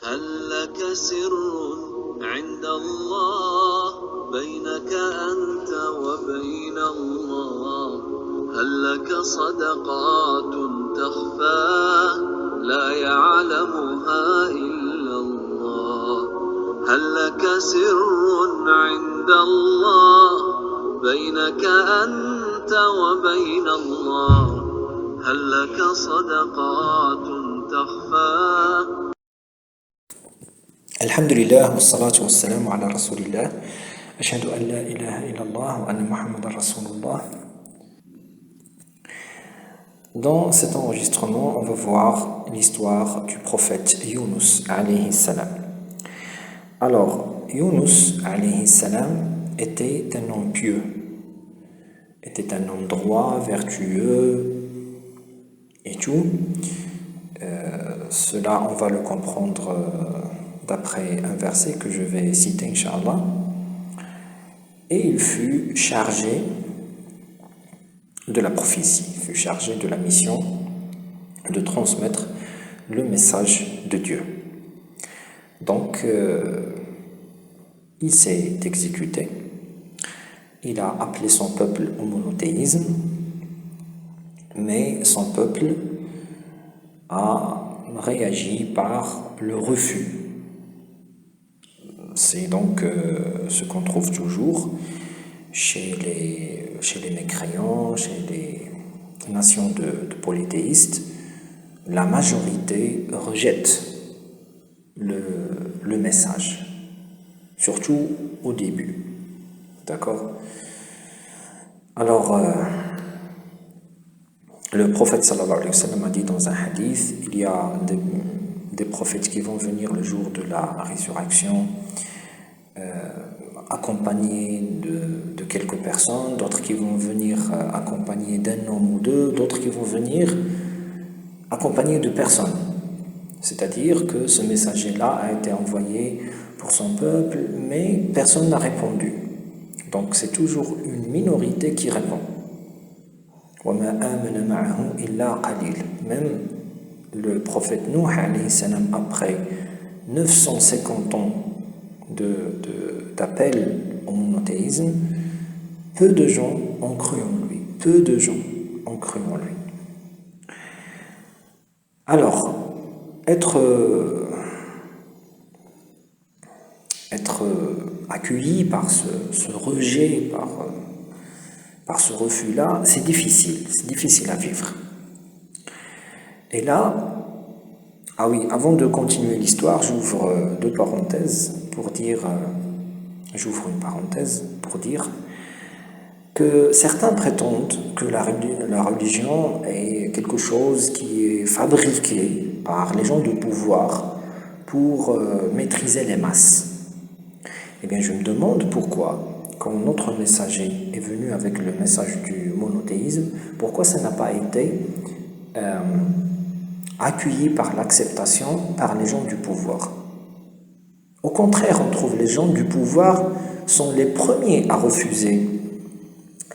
هل لك سر عند الله بينك أنت وبين الله هل لك صدقات تخفى لا يعلمها إلا الله هل لك سر عند الله بينك أنت وبين الله هل لك صدقات تخفى. الحمد لله والصلاة والسلام على رسول الله أشهد أن لا إله إلا الله وأن محمد رسول الله. Dans cet enregistrement, on va voir l'histoire du prophète Yunus alayhi salam. Alors, Yunus alayhi salam était un homme pieux, était un homme droit, vertueux et tout. Cela, on va le comprendre d'après un verset que je vais citer, Inch'Allah. Et il fut chargé de la prophétie, il fut chargé de la mission de transmettre le message de Dieu. Donc, il s'est exécuté. Il a appelé son peuple au monothéisme, mais son peuple a réagi par le refus. C'est donc ce qu'on trouve toujours chez les mécréants, chez les nations de polythéistes. La majorité rejette le message, surtout au début. D'accord? Alors, le prophète sallallahu alayhi wa sallam a dit dans un hadith, il y a des prophètes qui vont venir le jour de la résurrection accompagnés de quelques personnes, d'autres qui vont venir accompagnés d'un homme ou deux, d'autres qui vont venir accompagnés de personnes. C'est-à-dire que ce messager-là a été envoyé pour son peuple, mais personne n'a répondu. Donc c'est toujours une minorité qui répond. Même le prophète Nuh alayhi salam, après 950 ans d'appel au monothéisme, peu de gens ont cru en lui. Peu de gens ont cru en lui. Alors, être accueilli par ce rejet, par ce refus-là, c'est difficile à vivre. Et là, ah oui, avant de continuer l'histoire, j'ouvre une parenthèse pour dire que certains prétendent que la religion est quelque chose qui est fabriqué par les gens de pouvoir pour maîtriser les masses. Eh bien, je me demande pourquoi, quand notre messager est venu avec le message du monothéisme, pourquoi ça n'a pas été accueilli par l'acceptation par les gens du pouvoir. Au contraire, on trouve les gens du pouvoir sont les premiers à refuser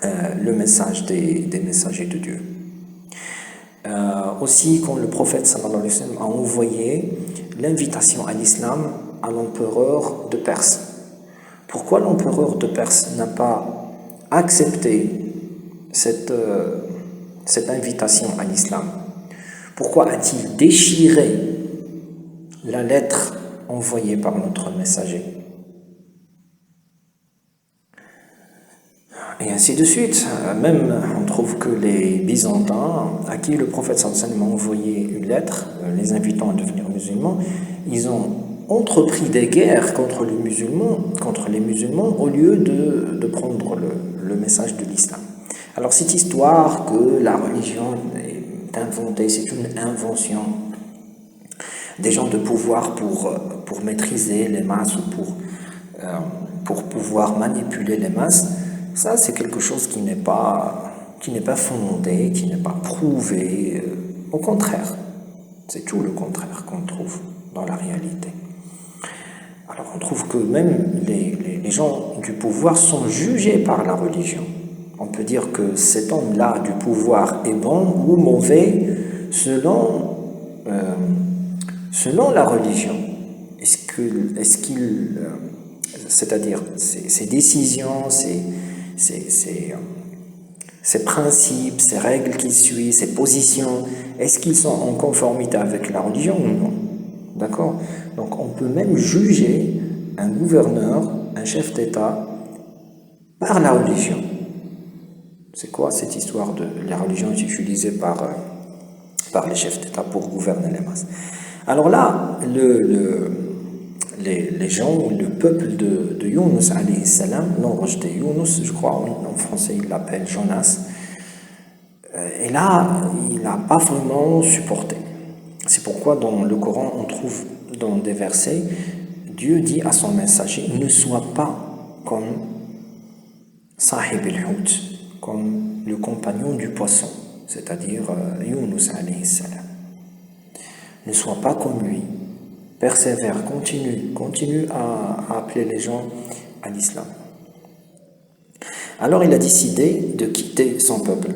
le message des messagers de Dieu. Aussi, quand le prophète sallallahu alayhi wa sallam a envoyé l'invitation à l'islam à l'empereur de Perse, pourquoi l'empereur de Perse n'a pas accepté cette invitation à l'islam? Pourquoi a-t-il déchiré la lettre envoyée par notre messager? Et ainsi de suite. Même, on trouve que les Byzantins, à qui le prophète sallallahu alayhi wa sallam a envoyé une lettre, les invitant à devenir musulmans, ils ont entrepris des guerres contre les musulmans au lieu de prendre le message de l'islam. Alors cette histoire que la religion est inventée, c'est une invention des gens de pouvoir pour maîtriser les masses ou pour pouvoir manipuler les masses, ça c'est quelque chose qui n'est pas fondé, qui n'est pas prouvé. Au contraire, c'est tout le contraire qu'on trouve dans la réalité. Alors on trouve que même les gens du pouvoir sont jugés par la religion. On peut dire que cet homme-là du pouvoir est bon ou mauvais selon la religion. c'est-à-dire ses décisions, ses principes, ses règles qu'il suit, ses positions, est-ce qu'ils sont en conformité avec la religion ou non? D'accord? Donc on peut même juger un gouverneur, un chef d'État, par la religion. C'est quoi cette histoire de la religion utilisée par les chefs d'État pour gouverner les masses? Alors là, les gens, le peuple de Younous alayhi salam, l'ont rejeté. Younous, je crois, en français, il l'appelle Jonas. Et là, il n'a pas vraiment supporté. C'est pourquoi dans le Coran, on trouve dans des versets, Dieu dit à son messager, ne sois pas comme Sahib al-Hout, comme le compagnon du poisson, c'est-à-dire Younous alayhi salam. Ne sois pas comme lui. Persévère, continue à appeler les gens à l'islam. Alors il a décidé de quitter son peuple.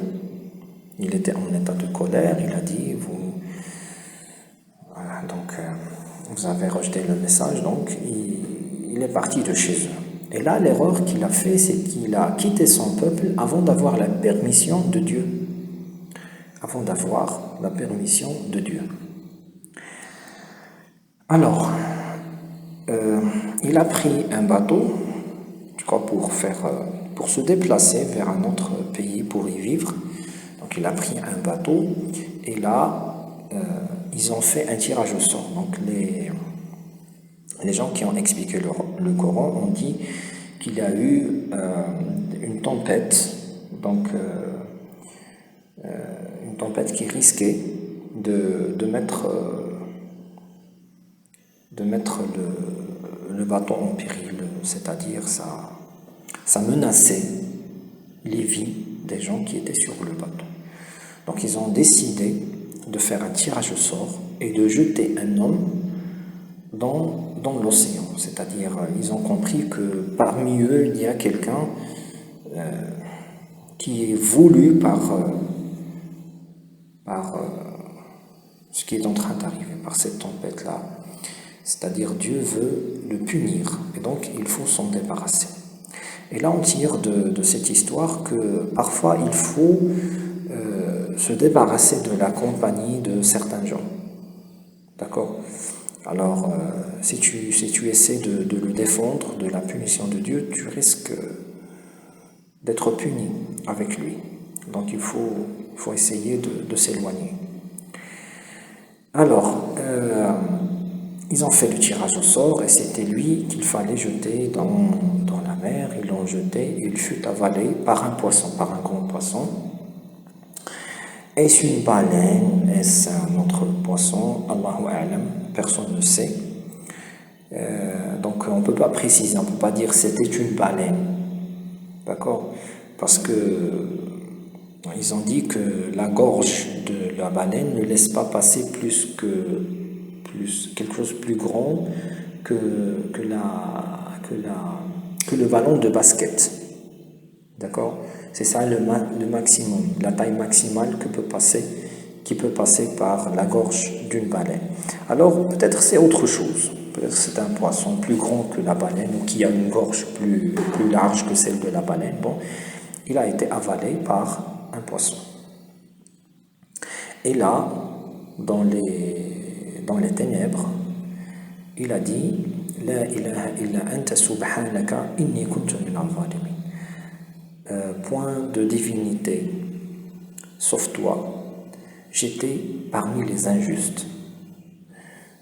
Il était en état de colère, il a dit, vous avez rejeté le message, donc il est parti de chez eux. Et là, l'erreur qu'il a fait, c'est qu'il a quitté son peuple avant d'avoir la permission de Dieu. Avant d'avoir la permission de Dieu. Alors, il a pris un bateau, je crois, pour se déplacer vers un autre pays pour y vivre. Donc, il a pris un bateau et là, ils ont fait un tirage au sort. Donc, les gens qui ont expliqué le Coran ont dit qu'il y a eu une tempête, donc une tempête qui risquait de mettre le bateau en péril, c'est-à-dire ça menaçait les vies des gens qui étaient sur le bateau. Donc ils ont décidé de faire un tirage au sort et de jeter un homme dans l'océan, c'est-à-dire ils ont compris que parmi eux il y a quelqu'un qui est voulu par ce qui est en train d'arriver, par cette tempête-là. C'est-à-dire Dieu veut le punir, et donc il faut s'en débarrasser. Et là on tire de cette histoire que parfois il faut se débarrasser de la compagnie de certains gens. D'accord? Alors si tu essaies de le défendre de la punition de Dieu, tu risques d'être puni avec lui. Donc il faut essayer de s'éloigner. Alors, ils ont fait le tirage au sort et c'était lui qu'il fallait jeter dans la mer. Ils l'ont jeté et il fut avalé par un poisson, par un grand poisson. Est-ce une baleine? Est-ce un autre poisson? Allahu a'lam, personne ne sait. Donc on ne peut pas préciser, on ne peut pas dire c'était une baleine. D'accord? Parce que ils ont dit que la gorge de la baleine ne laisse pas passer quelque chose de plus grand que le ballon de basket. D'accord? C'est ça le maximum, la taille maximale qui peut passer par la gorge d'une baleine. Alors peut-être c'est autre chose. Peut-être c'est un poisson plus grand que la baleine ou qui a une gorge plus large que celle de la baleine. Bon, il a été avalé par un poisson. Et là, dans les ténèbres, il a dit La ilaha illa anta subhanaka inni kuntu min al-zalimin. Point de divinité, sauf toi, j'étais parmi les injustes.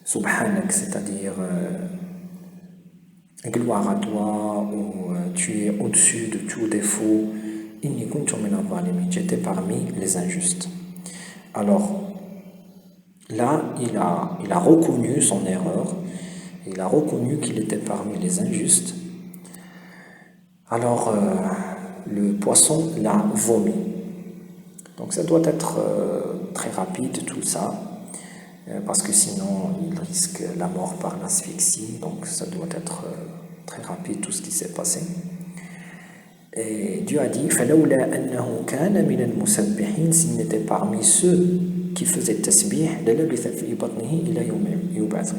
Subhanak, c'est-à-dire gloire à toi, ou tu es au-dessus de tout défaut. Inni kuntu min al-zalimin, j'étais parmi les injustes. Alors, là, il a reconnu son erreur, il a reconnu qu'il était parmi les injustes. Alors, le poisson l'a vomi. Donc, ça doit être très rapide, tout ça, parce que sinon, il risque la mort par l'asphyxie. Donc, ça doit être très rapide, tout ce qui s'est passé. Et Dieu a dit, s'il n'était parmi ceux qui faisait tasbih,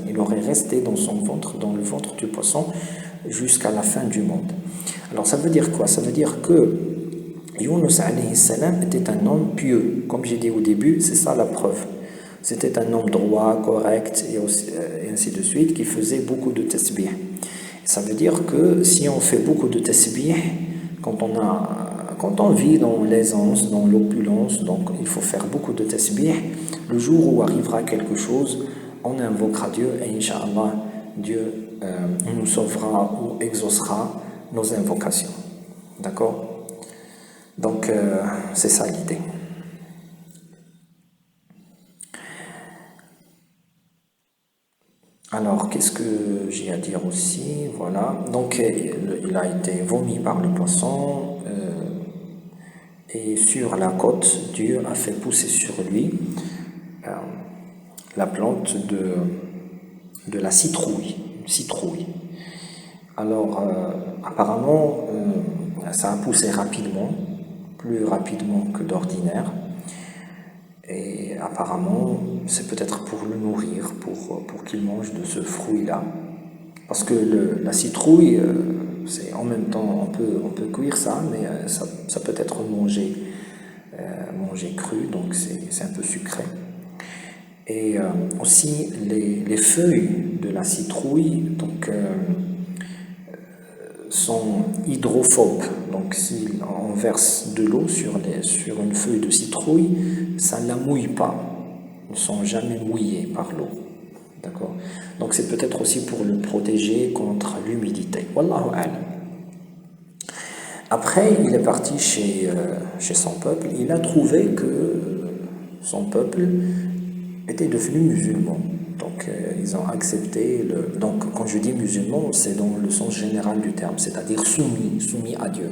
il aurait resté dans son ventre, dans le ventre du poisson, jusqu'à la fin du monde. Alors ça veut dire quoi? Ça veut dire que Yunus alayhi salam était un homme pieux. Comme j'ai dit au début, c'est ça la preuve. C'était un homme droit, correct, et ainsi de suite, qui faisait beaucoup de tasbih. Ça veut dire que si on fait beaucoup de tasbih, quand on vit dans l'aisance, dans l'opulence, donc il faut faire beaucoup de tasbih, le jour où arrivera quelque chose, on invoquera Dieu et Inch'Allah, Dieu nous sauvera ou exaucera nos invocations. D'accord? Donc, c'est ça l'idée. Alors, qu'est-ce que j'ai à dire aussi? Voilà. Donc, il a été vomi par le poisson et sur la côte, Dieu a fait pousser sur lui la plante de la citrouille. Alors, apparemment, ça a poussé rapidement, plus rapidement que d'ordinaire. Et apparemment, c'est peut-être pour le nourrir, pour qu'il mange de ce fruit-là. Parce que la citrouille, c'est en même temps, on peut cuire ça, mais ça peut être mangé cru, donc c'est un peu sucré. Et aussi, les feuilles de la citrouille donc, sont hydrophobes. Donc si on verse de l'eau sur une feuille de citrouille, ça ne la mouille pas. Ils ne sont jamais mouillés par l'eau. D'accord? Donc c'est peut-être aussi pour le protéger contre l'humidité. Wallahu a'lam. Après, il est parti chez son peuple. Il a trouvé que son peuple était devenu musulman. Donc ils ont accepté donc quand je dis musulman, c'est dans le sens général du terme, c'est-à-dire soumis à Dieu.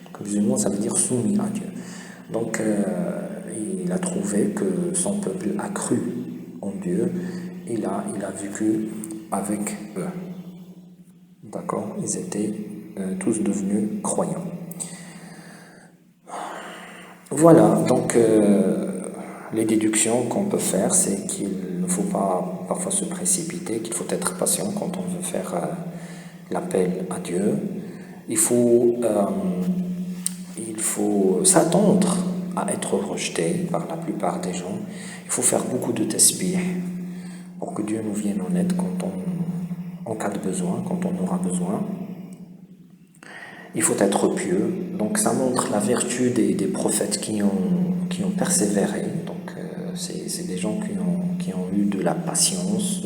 Donc musulman, ça veut dire soumis à Dieu. Donc il a trouvé que son peuple a cru en Dieu, il a vécu avec eux. D'accord? Ils étaient tous devenus croyants. Voilà, donc les déductions qu'on peut faire, c'est qu'il ne faut pas parfois se précipiter, qu'il faut être patient quand on veut faire l'appel à Dieu. Il faut s'attendre à être rejeté par la plupart des gens. Il faut faire beaucoup de tasbih pour que Dieu nous vienne en aide en cas de besoin, quand on aura besoin. Il faut être pieux. Donc ça montre la vertu des prophètes qui ont persévéré. Donc c'est des gens qui ont eu de la patience,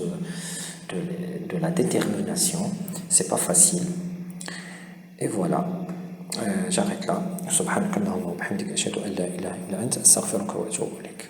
de la détermination. C'est pas facile. Et voilà. J'arrête là. Subhanakallahumma wa bihamdika ashhadu an la ilaha illa anta astaghfiruka wa atubu ilaik.